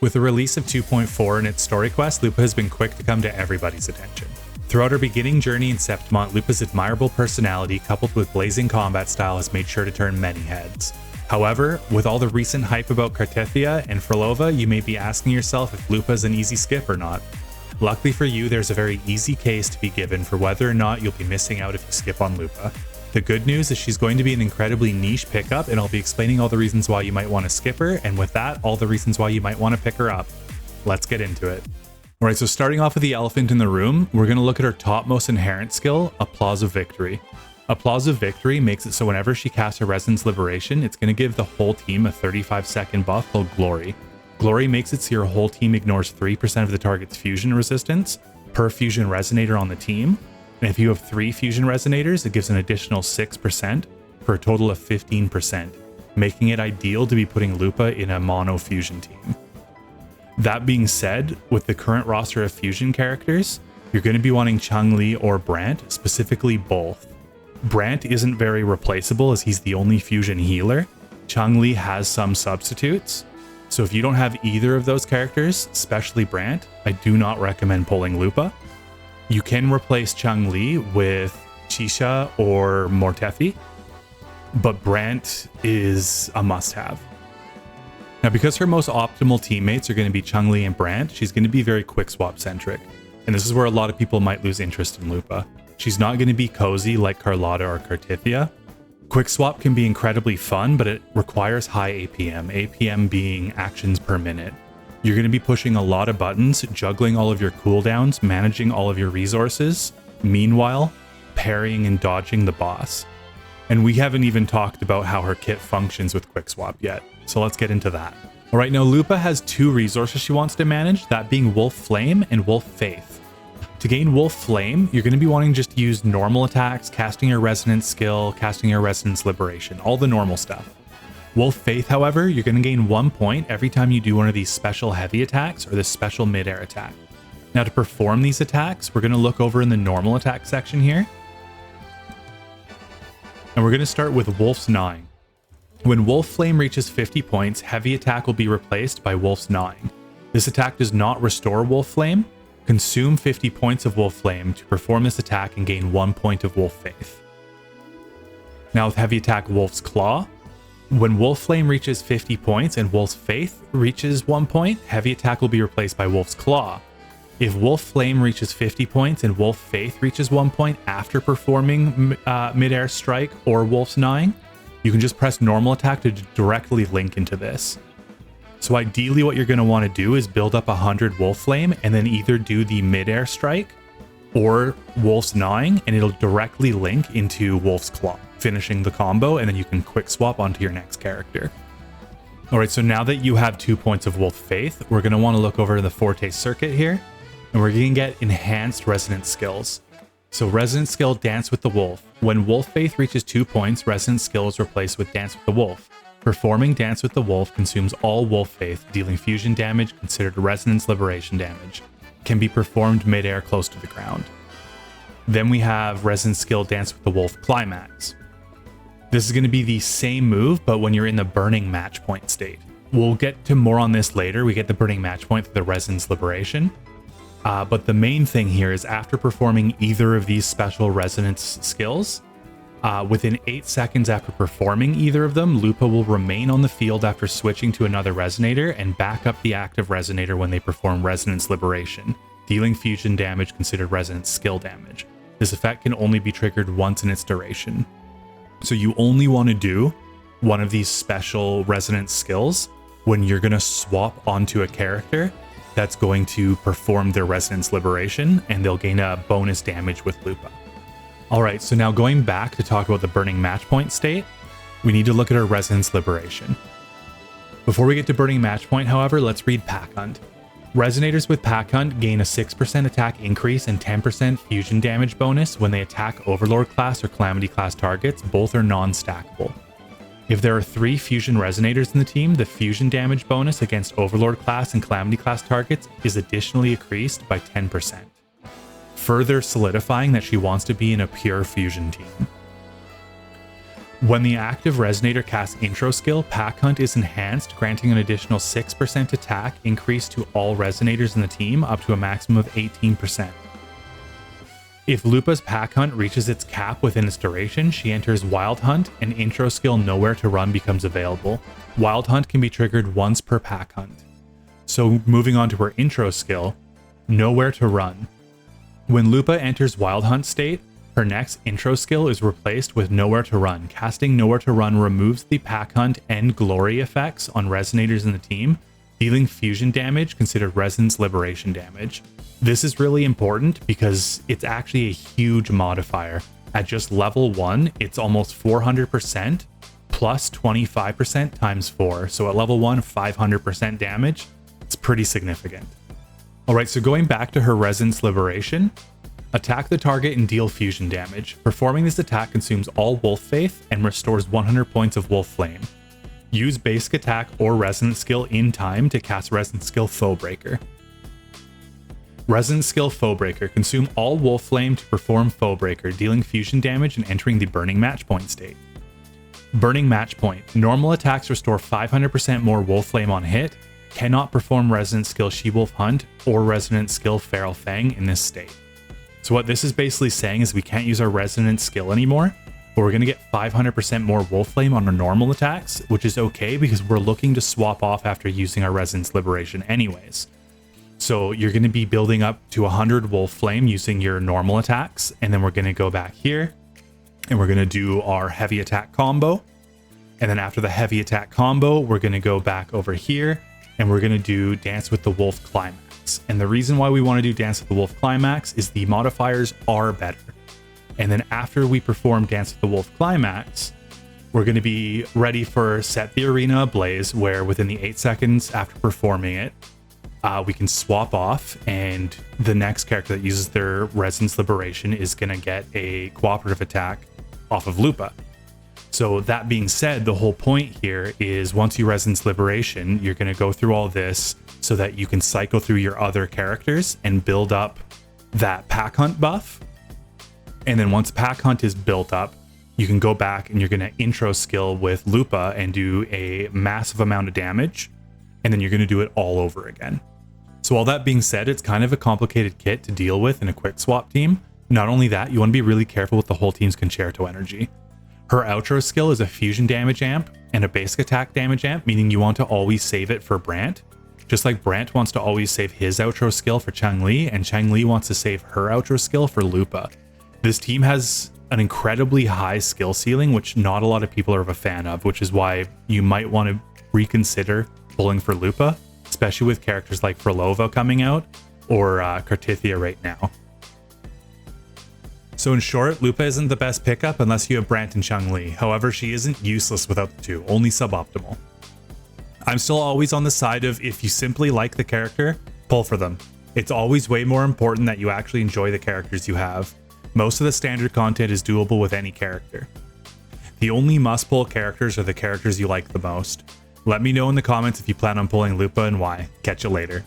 With the release of 2.4 and its story quest, Lupa has been quick to come to everybody's attention. Throughout her beginning journey in Septimont, Lupa's admirable personality coupled with blazing combat style has made sure to turn many heads. However, with all the recent hype about Kartithia and Frolova, you may be asking yourself if Lupa is an easy skip or not. Luckily for you, there's a very easy case to be given for whether or not you'll be missing out if you skip on Lupa. The good news is she's going to be an incredibly niche pickup, and I'll be explaining all the reasons why you might want to skip her, and with that, all the reasons why you might want to pick her up. Let's get into it. Alright, so starting off with the elephant in the room, we're going to look at her topmost inherent skill, Applause of Victory. Applause of Victory makes it so whenever she casts her Resonance Liberation, it's going to give the whole team a 35-second buff called Glory. Glory makes it so your whole team ignores 3% of the target's fusion resistance per fusion resonator on the team. And if you have 3 fusion resonators, it gives an additional 6% for a total of 15%, making it ideal to be putting Lupa in a mono fusion team. That being said, with the current roster of fusion characters, you're going to be wanting Chun-Li or Brant, specifically both. Brant isn't very replaceable as he's the only fusion healer. Chun-Li has some substitutes. So if you don't have either of those characters, especially Brant, I do not recommend pulling Lupa. You can replace Chun-Li with Chisha or Mortefi, but Brant is a must-have. Now, because her most optimal teammates are going to be Chun-Li and Brant, she's going to be very quick swap centric. And this is where a lot of people might lose interest in Lupa. She's not going to be cozy like Carlotta or Kartithia. Quick swap can be incredibly fun, but it requires high APM, APM being actions per minute. You're going to be pushing a lot of buttons, juggling all of your cooldowns, managing all of your resources, meanwhile, parrying and dodging the boss. And we haven't even talked about how her kit functions with quick swap yet, so let's get into that. Alright, now Lupa has 2 resources she wants to manage, that being Wolf Flame and Wolf Faith. To gain Wolf Flame, you're going to be wanting just to use normal attacks, casting your Resonance skill, casting your Resonance Liberation, all the normal stuff. Wolf Faith, however, you're going to gain 1 point every time you do one of these special heavy attacks or this special mid-air attack. Now to perform these attacks, we're going to look over in the normal attack section here. And we're going to start with Wolf's Gnawing. When Wolf Flame reaches 50 points, heavy attack will be replaced by Wolf's Gnawing. This attack does not restore Wolf Flame. Consume 50 points of Wolf Flame to perform this attack and gain 1 point of Wolf Faith. Now with heavy attack Wolf's Claw, when Wolf Flame reaches 50 points and Wolf's Faith reaches 1 point, heavy attack will be replaced by Wolf's Claw. If Wolf Flame reaches 50 points and Wolf Faith reaches 1 point after performing mid-air strike or Wolf's Gnawing, you can just press normal attack to directly link into this. So ideally what you're going to want to do is build up 100 Wolf Flame and then either do the mid-air strike or Wolf's Gnawing, and it'll directly link into Wolf's Claw, finishing the combo, and then you can quick swap onto your next character. Alright, so now that you have 2 points of Wolf Faith, we're going to want to look over the Forte circuit here, and we're going to get enhanced Resonance skills. So Resonance skill, Dance with the Wolf. When Wolf Faith reaches 2 points, Resonance skill is replaced with Dance with the Wolf. Performing Dance with the Wolf consumes all Wolf Faith, dealing fusion damage considered Resonance Liberation damage. Can be performed mid-air close to the ground. Then we have Resonance skill, Dance with the Wolf Climax. This is going to be the same move, but when you're in the burning match point state. We'll get to more on this later. We get the burning match point through the Resonance Liberation. But the main thing here is after performing either of these special Resonance skills, within 8 seconds after performing either of them, Lupa will remain on the field after switching to another Resonator and back up the active Resonator when they perform Resonance Liberation, dealing fusion damage considered Resonance skill damage. This effect can only be triggered once in its duration. So you only want to do one of these special Resonance skills when you're going to swap onto a character that's going to perform their Resonance Liberation, and they'll gain a bonus damage with Lupa. Alright, so now going back to talk about the burning match point state, we need to look at our Resonance Liberation. Before we get to burning match point, however, let's read Pack Hunt. Resonators with Pack Hunt gain a 6% attack increase and 10% fusion damage bonus when they attack Overlord class or Calamity class targets. Both are non-stackable. If there are 3 fusion resonators in the team, the fusion damage bonus against Overlord class and Calamity class targets is additionally increased by 10%. Further solidifying that she wants to be in a pure fusion team. When the active Resonator casts intro skill, Pack Hunt is enhanced, granting an additional 6% attack increase to all Resonators in the team, up to a maximum of 18%. If Lupa's Pack Hunt reaches its cap within its duration, she enters Wild Hunt, and intro skill Nowhere to Run becomes available. Wild Hunt can be triggered once per Pack Hunt. So moving on to her intro skill, Nowhere to Run. When Lupa enters Wild Hunt state, her next intro skill is replaced with Nowhere to Run. Casting Nowhere to Run removes the Pack Hunt and Glory effects on Resonators in the team, dealing fusion damage considered Resonance Liberation damage. This is really important because it's actually a huge modifier. At just level 1, it's almost 400% plus 25% times 4. So at level 1, 500% damage. It's pretty significant. Alright, so going back to her Resonance Liberation, attack the target and deal fusion damage. Performing this attack consumes all Wolf Faith and restores 100 points of Wolf Flame. Use basic attack or resonance skill in time to cast resonance skill Foe Breaker. Resonance skill Foe Breaker. Consume all Wolf Flame to perform Foe Breaker, dealing fusion damage and entering the Burning Match Point state. Burning Match Point. Normal attacks restore 500% more Wolf Flame on hit. Cannot perform resonance skill She-Wolf Hunt or resonance skill Feral Fang in this state. So what this is basically saying is we can't use our resonance skill anymore, but we're going to get 500% more Wolf Flame on our normal attacks, which is okay because we're looking to swap off after using our Resonance Liberation anyways. So you're going to be building up to 100 Wolf Flame using your normal attacks, and then we're going to go back here, and we're going to do our heavy attack combo. And then after the heavy attack combo, we're going to go back over here, and we're going to do Dance with the Wolf Climax. And the reason why we want to do Dance with the Wolf Climax is the modifiers are better. And then after we perform Dance with the Wolf Climax, we're going to be ready for Set the Arena Ablaze, where within the 8 seconds after performing it, we can swap off, and the next character that uses their Resonance Liberation is going to get a cooperative attack off of Lupa. So that being said, the whole point here is once you Resonance Liberation, you're going to go through all this so that you can cycle through your other characters and build up that Pack Hunt buff. And then once Pack Hunt is built up, you can go back and you're going to intro skill with Lupa and do a massive amount of damage. And then you're going to do it all over again. So all that being said, it's kind of a complicated kit to deal with in a quick swap team. Not only that, you want to be really careful with the whole team's concerto energy. Her outro skill is a fusion damage amp and a basic attack damage amp, meaning you want to always save it for Brant. Just like Brant wants to always save his outro skill for Chang-Li, and Chang-Li wants to save her outro skill for Lupa. This team has an incredibly high skill ceiling, which not a lot of people are a fan of, which is why you might want to reconsider pulling for Lupa, especially with characters like Frolova coming out or Cartithia right now. So in short, Lupa isn't the best pickup unless you have Brant and Chang-Li. However, she isn't useless without the two, only suboptimal. I'm still always on the side of if you simply like the character, pull for them. It's always way more important that you actually enjoy the characters you have. Most of the standard content is doable with any character. The only must-pull characters are the characters you like the most. Let me know in the comments if you plan on pulling Lupa and why. Catch you later.